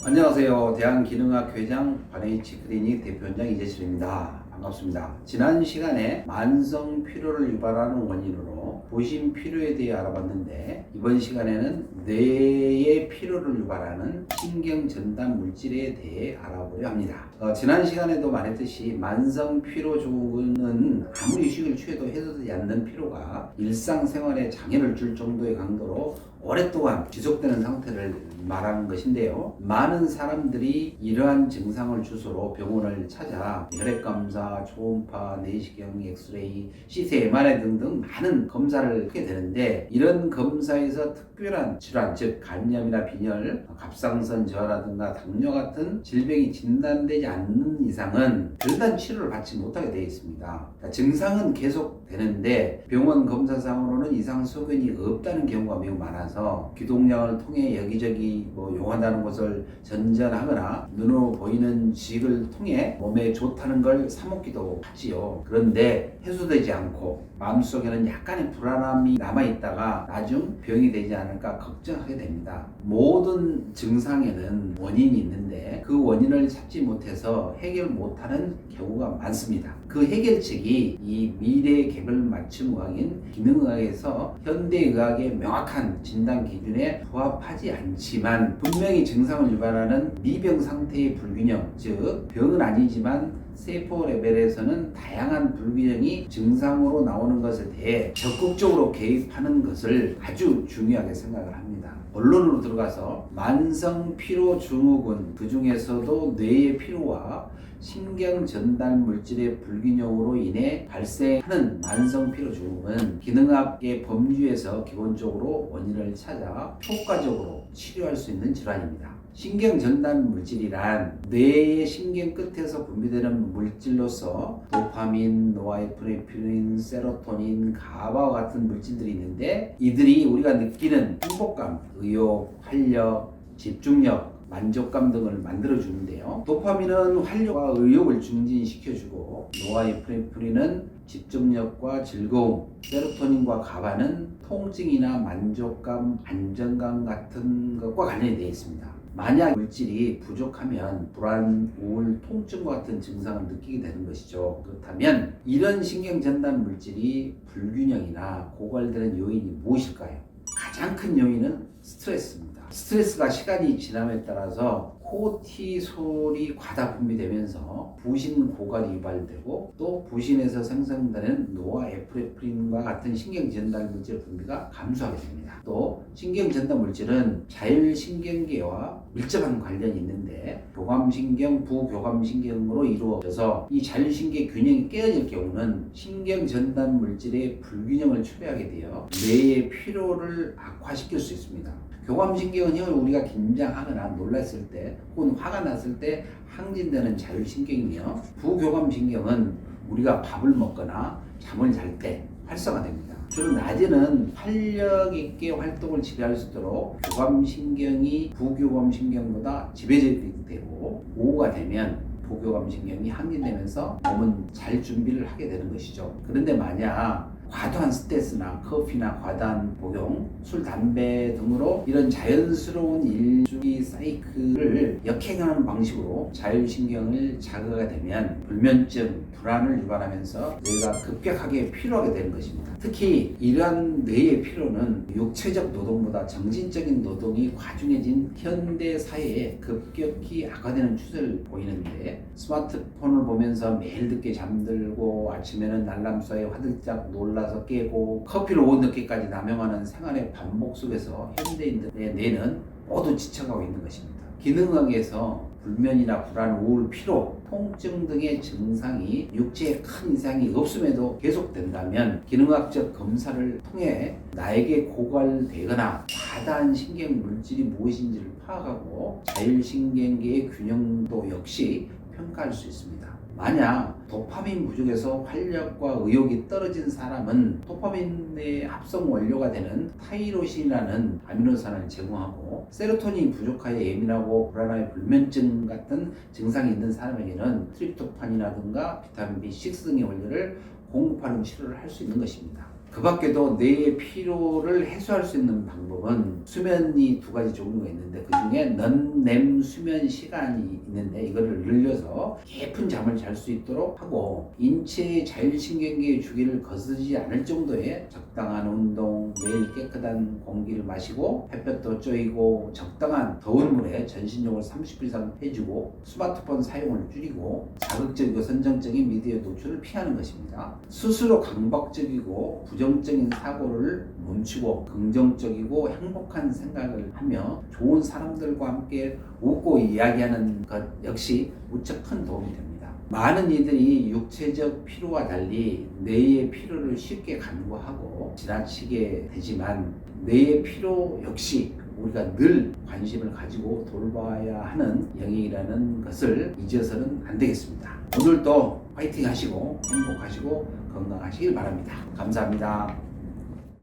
안녕하세요. 대한기능학 회장 관H 클리닉 대표원장 이재실입니다. 반갑습니다. 지난 시간에 만성 피로를 유발하는 원인으로 부신 피로에 대해 알아봤는데, 이번 시간에는 뇌의 피로를 유발하는 신경 전달 물질에 대해 알아보려 합니다. 지난 시간에도 말했듯이 만성 피로 증후군은 아무리 휴식을 취해도 해소되지 않는 피로가 일상생활에 장애를 줄 정도의 강도로 오랫동안 지속되는 상태를 말하는 것인데요. 많은 사람들이 이러한 증상을 주소로 병원을 찾아 혈액검사, 초음파, 내시경, 엑스레이, CT, MRI 등등 많은 검사를 하게 되는데, 이런 검사에서 특별한 질환, 즉 간염이나 빈혈, 갑상선 저하라든가 당뇨 같은 질병이 진단되지 않는 이상은 별다른 치료를 받지 못하게 되어 있습니다. 그러니까 증상은 계속 되는데 병원 검사상으로는 이상 소견이 없다는 경우가 매우 많아서 기동량을 통해 여기저기 용하다는 것을 전전하거나 눈으로 보이는 지식을 통해 몸에 좋다는 걸 사먹기도 하지요. 그런데 해소되지 않고 마음속에는 약간의 불안함이 남아있다가 나중 병이 되지 않을까 걱정하게 됩니다. 모든 증상에는 원인이 있는데 그 원인을 찾지 못해서 해결 못하는 경우가 많습니다. 그 해결책이 이 미래 개별 맞춤의학인 기능의학에서 현대의학의 명확한 진단 기준에 부합하지 않지만 분명히 증상을 유발하는 미병 상태의 불균형, 즉 병은 아니지만 세포 레벨에서는 다양한 불균형이 증상으로 나오는 것에 대해 적극적으로 개입하는 것을 아주 중요하게 생각을 합니다. 본론으로 들어가서 만성 피로 증후군, 그 중에서도 뇌의 피로와 신경 전달 물질의 불균형으로 인해 발생하는 만성 피로 증후군은 기능학의 범주에서 기본적으로 원인을 찾아 효과적으로 치료할 수 있는 질환입니다. 신경 전달 물질이란 뇌의 신경 끝에서 분비되는 물질로서 도파민, 노아에프네프린, 세로토닌, 가바와 같은 물질들이 있는데, 이들이 우리가 느끼는 행복감, 의욕, 활력, 집중력, 만족감 등을 만들어주는데요. 도파민은 활력과 의욕을 증진시켜주고, 노아에프네프린은 집중력과 즐거움, 세로토닌과 가바는 통증이나 만족감, 안정감 같은 것과 관련이 되어 있습니다. 만약 물질이 부족하면 불안, 우울, 통증과 같은 증상을 느끼게 되는 것이죠. 그렇다면 이런 신경 전달 물질이 불균형이나 고갈되는 요인이 무엇일까요? 가장 큰 요인은 스트레스입니다. 스트레스가 시간이 지남에 따라서 코티솔이 과다 분비되면서 부신 고갈이 유발되고, 또 부신에서 생성되는 노아에프네프린과 같은 신경 전달 물질 분비가 감소하게 됩니다. 또 신경 전달 물질은 자율신경계와 밀접한 관련이 있는데 교감신경, 부교감신경으로 이루어져서 이 자율신경 균형이 깨어질 경우는 신경 전달 물질의 불균형을 초래하게 되어 뇌의 피로를 악화시킬 수 있습니다. 교감신경은 우리가 긴장하거나 놀랐을 때 혹은 화가 났을 때 항진되는 자율신경이며, 부교감신경은 우리가 밥을 먹거나 잠을 잘 때 활성화됩니다. 주로 낮에는 활력 있게 활동을 지배할 수 있도록 교감신경이 부교감신경보다 지배적이 되고, 오후가 되면 부교감신경이 항진되면서 몸은 잘 준비를 하게 되는 것이죠. 그런데 만약 과도한 스트레스나 커피나 과다한 복용, 술, 담배 등으로 이런 자연스러운 일주기 사이클을 역행하는 방식으로 자율신경을 자극하게 되면 불면증, 불안을 유발하면서 뇌가 급격하게 피로하게 되는 것입니다. 특히 이러한 뇌의 피로는 육체적 노동보다 정신적인 노동이 과중해진 현대 사회에 급격히 악화되는 추세를 보이는데, 스마트폰을 보면서 매일 늦게 잠들고 아침에는 알람소에 화들짝 놀라서 깨고 커피를 오후 늦게까지 남용하는 생활의 반복 속에서 현대인들의 뇌는 모두 지쳐가고 있는 것입니다. 기능학에서 불면이나 불안, 우울, 피로, 통증 등의 증상이 육체에 큰 이상이 없음에도 계속된다면 기능학적 검사를 통해 나에게 고갈되거나 과다한 신경 물질이 무엇인지를 파악하고 자율신경계의 균형도 역시 평가할 수 있습니다. 만약 도파민 부족에서 활력과 의욕이 떨어진 사람은 도파민의 합성 원료가 되는 타이로신이라는 아미노산을 제공하고, 세로토닌이 부족하여 예민하고 불안하여 불면증 같은 증상이 있는 사람에게는 트립토판이라든가 비타민 B6 등의 원료를 공급하는 치료를 할 수 있는 것입니다. 그 밖에도 뇌의 피로를 해소할 수 있는 방법은 수면이 두 가지 종류가 있는데 그 중에 넌렘 수면 시간이 있는데 이거를 늘려서 깊은 잠을 잘 수 있도록 하고 인체의 자율신경계의 주기를 거스르지 않을 정도의 적당한 운동, 매일 깨끗한 공기를 마시고 햇볕도 쬐이고 적당한 더운 물에 전신욕을 30분 이상 해주고 스마트폰 사용을 줄이고 자극적이고 선정적인 미디어 노출을 피하는 것입니다. 스스로 강박적이고 부정적인 사고를 멈추고 긍정적이고 행복한 생각을 하며 좋은 사람들과 함께 웃고 이야기하는 것 역시 무척 큰 도움이 됩니다. 많은 이들이 육체적 피로와 달리 뇌의 피로를 쉽게 간과하고 지나치게 되지만 뇌의 피로 역시 우리가 늘 관심을 가지고 돌봐야 하는 영역이라는 것을 잊어서는 안 되겠습니다. 오늘도 파이팅 하시고 행복하시고 건강하시길 바랍니다. 감사합니다.